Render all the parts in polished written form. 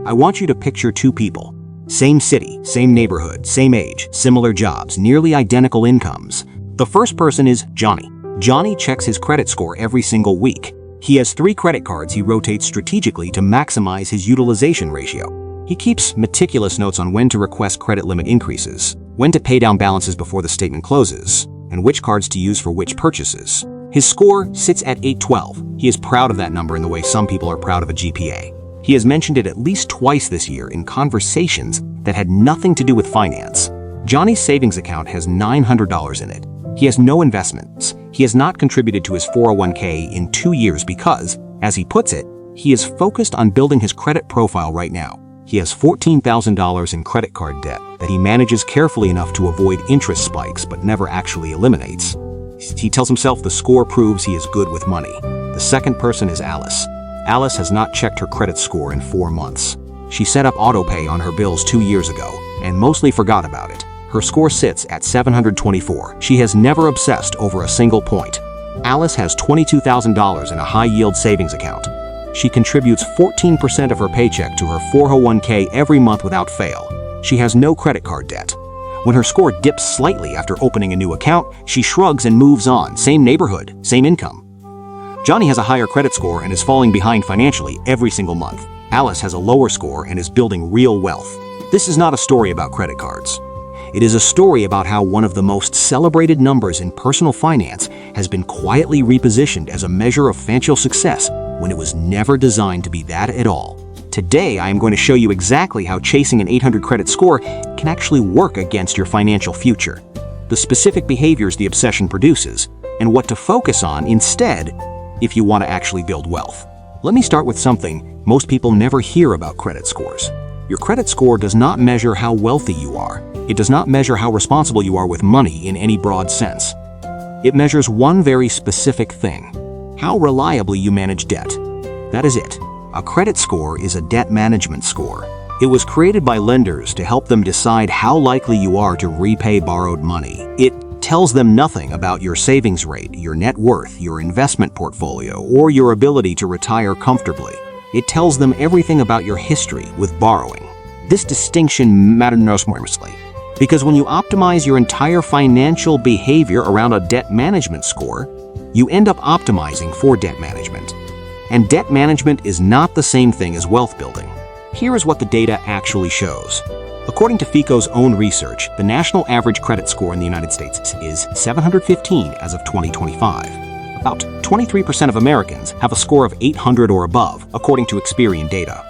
I want you to picture two people. Same city, same neighborhood, same age, similar jobs, nearly identical incomes. The first person is Johnny. Johnny checks his credit score every single week. He has 3 credit cards he rotates strategically to maximize his utilization ratio. He keeps meticulous notes on when to request credit limit increases, when to pay down balances before the statement closes, and which cards to use for which purchases. His score sits at 812. He is proud of that number in the way some people are proud of a GPA. He has mentioned it at least twice this year in conversations that had nothing to do with finance. Johnny's savings account has $900 in it. He has no investments. He has not contributed to his 401k in 2 years because, as he puts it, he is focused on building his credit profile right now. He has $14,000 in credit card debt that he manages carefully enough to avoid interest spikes but never actually eliminates. He tells himself the score proves he is good with money. The second person is Alice. Alice has not checked her credit score in 4 months. She set up autopay on her bills 2 years ago and mostly forgot about it. Her score sits at 724. She has never obsessed over a single point. Alice has $22,000 in a high-yield savings account. She contributes 14% of her paycheck to her 401k every month without fail. She has no credit card debt. When her score dips slightly after opening a new account, she shrugs and moves on. Same neighborhood, same income. Johnny has a higher credit score and is falling behind financially every single month. Alice has a lower score and is building real wealth. This is not a story about credit cards. It is a story about how one of the most celebrated numbers in personal finance has been quietly repositioned as a measure of financial success when it was never designed to be that at all. Today, I am going to show you exactly how chasing an 800 credit score can actually work against your financial future, the specific behaviors the obsession produces, and what to focus on instead if you want to actually build wealth. Let me start with something most people never hear about credit scores. Your credit score does not measure how wealthy you are. It does not measure how responsible you are with money in any broad sense. It measures one very specific thing: how reliably you manage debt. That is it. A credit score is a debt management score. It was created by lenders to help them decide how likely you are to repay borrowed money. It tells them nothing about your savings rate, your net worth, your investment portfolio, or your ability to retire comfortably. It tells them everything about your history with borrowing. This distinction matters enormously, because when you optimize your entire financial behavior around a debt management score, you end up optimizing for debt management. And debt management is not the same thing as wealth building. Here is what the data actually shows. According to FICO's own research, the national average credit score in the United States is 715 as of 2025. About 23% of Americans have a score of 800 or above, according to Experian data.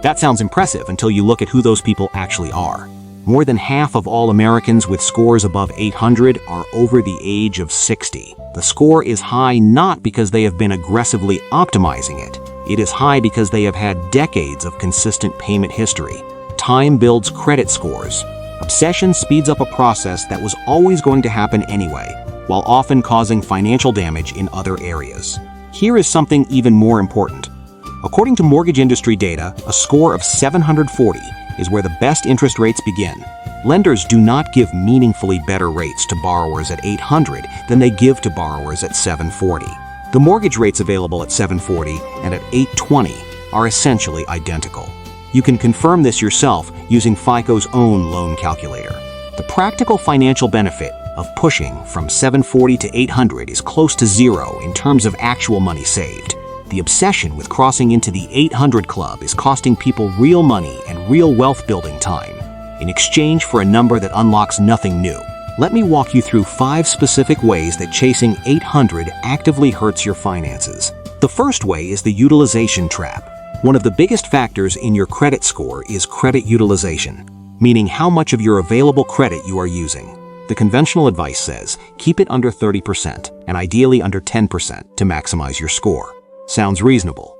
That sounds impressive until you look at who those people actually are. More than half of all Americans with scores above 800 are over the age of 60. The score is high not because they have been aggressively optimizing it. It is high because they have had decades of consistent payment history. Time builds credit scores. Obsession speeds up a process that was always going to happen anyway, while often causing financial damage in other areas. Here is something even more important. According to mortgage industry data, a score of 740 is where the best interest rates begin. Lenders do not give meaningfully better rates to borrowers at 800 than they give to borrowers at 740. The mortgage rates available at 740 and at 820 are essentially identical. You can confirm this yourself using FICO's own loan calculator. The practical financial benefit of pushing from 740 to 800 is close to zero in terms of actual money saved. The obsession with crossing into the 800 club is costing people real money and real wealth building time in exchange for a number that unlocks nothing new. Let me walk you through 5 specific ways that chasing 800 actively hurts your finances. The first way is the utilization trap. One of the biggest factors in your credit score is credit utilization, meaning how much of your available credit you are using. The conventional advice says keep it under 30% and ideally under 10% to maximize your score. Sounds reasonable.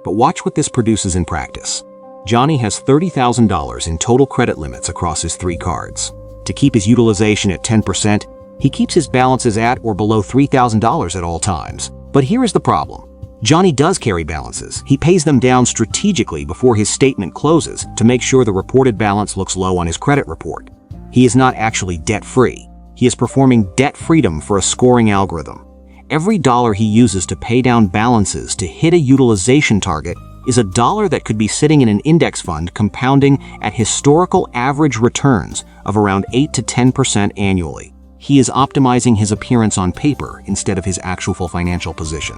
But watch what this produces in practice. Johnny has $30,000 in total credit limits across his 3 cards. To keep his utilization at 10%, he keeps his balances at or below $3,000 at all times. But here is the problem. Johnny does carry balances. He pays them down strategically before his statement closes to make sure the reported balance looks low on his credit report. He is not actually debt-free. He is performing debt freedom for a scoring algorithm. Every dollar he uses to pay down balances to hit a utilization target is a dollar that could be sitting in an index fund compounding at historical average returns of around 8 to 10% annually. He is optimizing his appearance on paper instead of his actual financial position.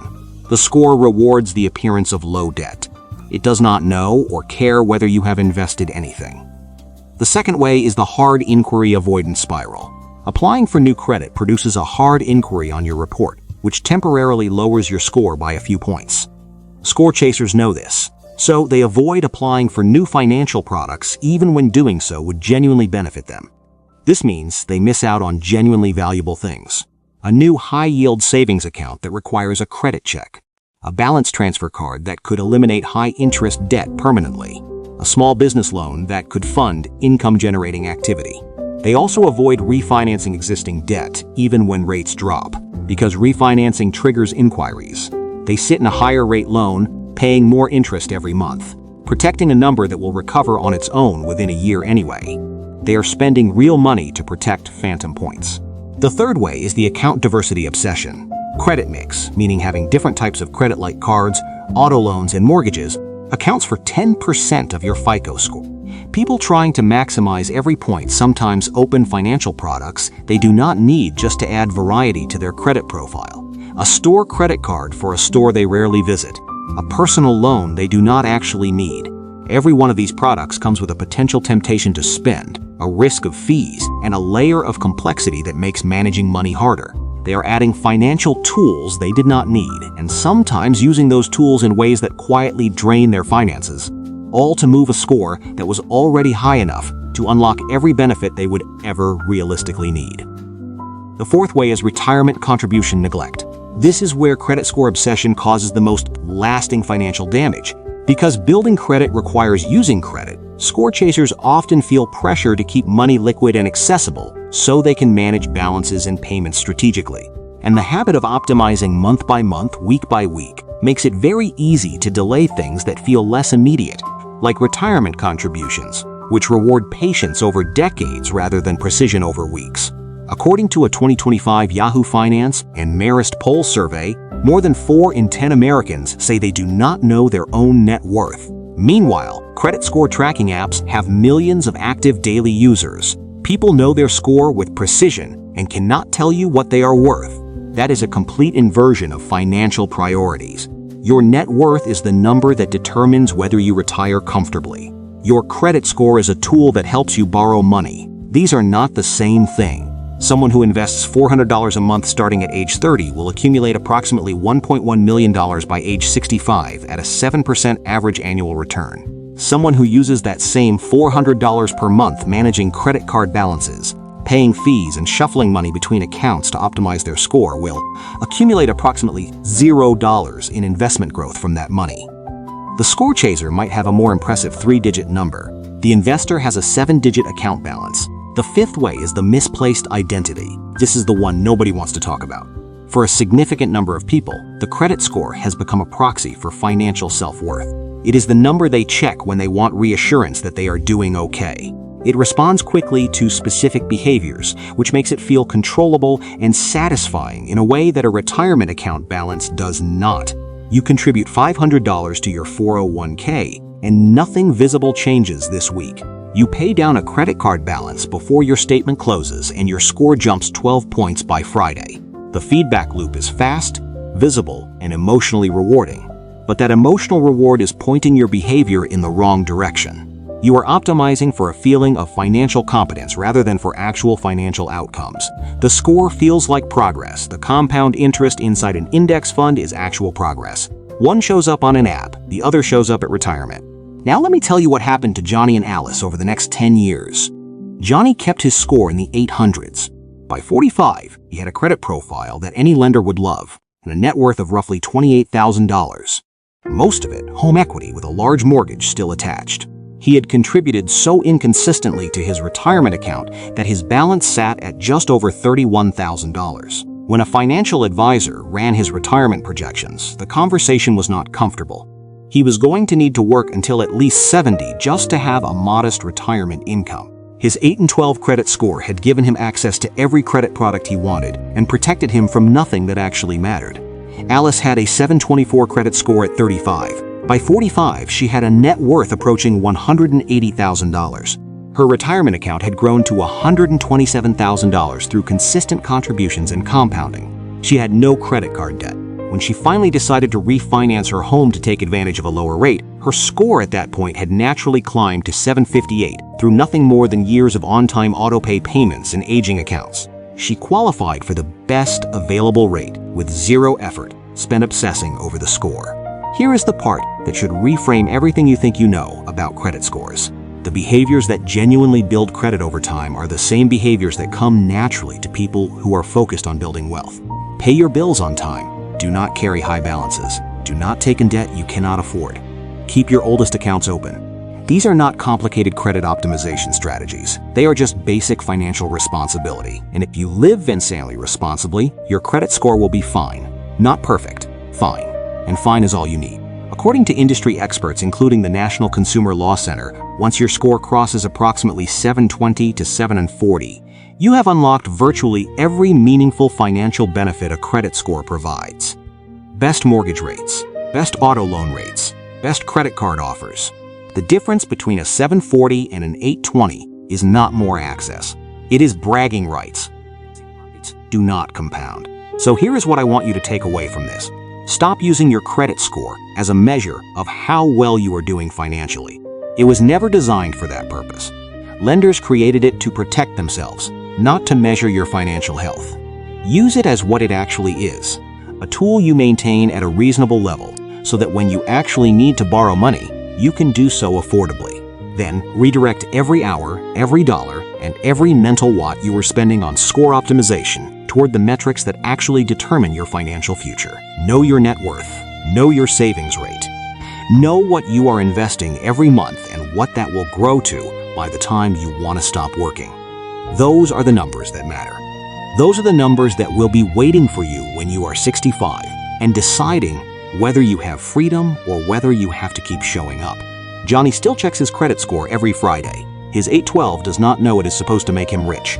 The score rewards the appearance of low debt. It does not know or care whether you have invested anything. The second way is the hard inquiry avoidance spiral. Applying for new credit produces a hard inquiry on your report, which temporarily lowers your score by a few points. Score chasers know this, so they avoid applying for new financial products even when doing so would genuinely benefit them. This means they miss out on genuinely valuable things. A new high-yield savings account that requires a credit check. A balance transfer card that could eliminate high-interest debt permanently. A small business loan that could fund income-generating activity. They also avoid refinancing existing debt even when rates drop, because refinancing triggers inquiries. They sit in a higher-rate loan, paying more interest every month, protecting a number that will recover on its own within a year anyway. They are spending real money to protect phantom points. The third way is the account diversity obsession. Credit mix, meaning having different types of credit like cards, auto loans, and mortgages, accounts for 10% of your FICO score. People trying to maximize every point sometimes open financial products they do not need just to add variety to their credit profile. A store credit card for a store they rarely visit. A personal loan they do not actually need. Every one of these products comes with a potential temptation to spend, a risk of fees, and a layer of complexity that makes managing money harder. They are adding financial tools they did not need, and sometimes using those tools in ways that quietly drain their finances, all to move a score that was already high enough to unlock every benefit they would ever realistically need. The fourth way is retirement contribution neglect. This is where credit score obsession causes the most lasting financial damage. Because building credit requires using credit, score chasers often feel pressure to keep money liquid and accessible so they can manage balances and payments strategically. And the habit of optimizing month by month, week by week, makes it very easy to delay things that feel less immediate, like retirement contributions, which reward patience over decades rather than precision over weeks. According to a 2025 Yahoo Finance and Marist poll survey, more than 4 in 10 Americans say they do not know their own net worth. Meanwhile, credit score tracking apps have millions of active daily users. People know their score with precision and cannot tell you what they are worth. That is a complete inversion of financial priorities. Your net worth is the number that determines whether you retire comfortably. Your credit score is a tool that helps you borrow money. These are not the same thing. Someone who invests $400 a month starting at age 30 will accumulate approximately $1.1 million by age 65 at a 7% average annual return. Someone who uses that same $400 per month managing credit card balances, paying fees, and shuffling money between accounts to optimize their score will accumulate approximately $0 in investment growth from that money. The score chaser might have a more impressive 3-digit number. The investor has a 7-digit account balance. The fifth way is the misplaced identity. This is the one nobody wants to talk about. For a significant number of people, the credit score has become a proxy for financial self-worth. It is the number they check when they want reassurance that they are doing okay. It responds quickly to specific behaviors, which makes it feel controllable and satisfying in a way that a retirement account balance does not. You contribute $500 to your 401k, and nothing visible changes this week. You pay down a credit card balance before your statement closes and your score jumps 12 points by Friday. The feedback loop is fast, visible, and emotionally rewarding. But that emotional reward is pointing your behavior in the wrong direction. You are optimizing for a feeling of financial competence rather than for actual financial outcomes. The score feels like progress. The compound interest inside an index fund is actual progress. One shows up on an app, the other shows up at retirement. Now let me tell you what happened to Jonny and Alice over the next 10 years. Jonny kept his score in the 800s. By 45, he had a credit profile that any lender would love, and a net worth of roughly $28,000. Most of it home equity with a large mortgage still attached. He had contributed so inconsistently to his retirement account that his balance sat at just over $31,000. When a financial advisor ran his retirement projections, the conversation was not comfortable. He was going to need to work until at least 70 just to have a modest retirement income. His 8 and 12 credit score had given him access to every credit product he wanted and protected him from nothing that actually mattered. Alice had a 724 credit score at 35, By 45, she had a net worth approaching $180,000. Her retirement account had grown to $127,000 through consistent contributions and compounding. She had no credit card debt. When she finally decided to refinance her home to take advantage of a lower rate, her score at that point had naturally climbed to 758 through nothing more than years of on-time autopay payments and aging accounts. She qualified for the best available rate with zero effort spent obsessing over the score. Here is the part that should reframe everything you think you know about credit scores. The behaviors that genuinely build credit over time are the same behaviors that come naturally to people who are focused on building wealth. Pay your bills on time. Do not carry high balances. Do not take in debt you cannot afford. Keep your oldest accounts open. These are not complicated credit optimization strategies. They are just basic financial responsibility. And if you live insanely responsibly, your credit score will be fine. Not perfect, fine. And fine is all you need. According to industry experts, including the National Consumer Law Center, once your score crosses approximately 720 to 740, you have unlocked virtually every meaningful financial benefit a credit score provides. Best mortgage rates, best auto loan rates, best credit card offers. The difference between a 740 and an 820 is not more access. It is bragging rights. Do not compound. So here is what I want you to take away from this. Stop using your credit score as a measure of how well you are doing financially. It was never designed for that purpose. Lenders created it to protect themselves, not to measure your financial health. Use it as what it actually is, a tool you maintain at a reasonable level so that when you actually need to borrow money, you can do so affordably. Then redirect every hour, every dollar, and every mental watt you are spending on score optimization toward the metrics that actually determine your financial future. Know your net worth. Know your savings rate. Know what you are investing every month and what that will grow to by the time you want to stop working. Those are the numbers that matter. Those are the numbers that will be waiting for you when you are 65 and deciding whether you have freedom or whether you have to keep showing up. Jonny still checks his credit score every Friday. His 812 does not know it is supposed to make him rich.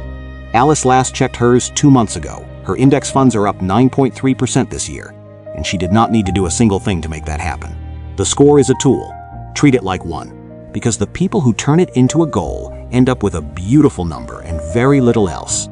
Alice last checked hers 2 months ago. Her index funds are up 9.3% this year, and she did not need to do a single thing to make that happen. The score is a tool. Treat it like one, because the people who turn it into a goal end up with a beautiful number and very little else.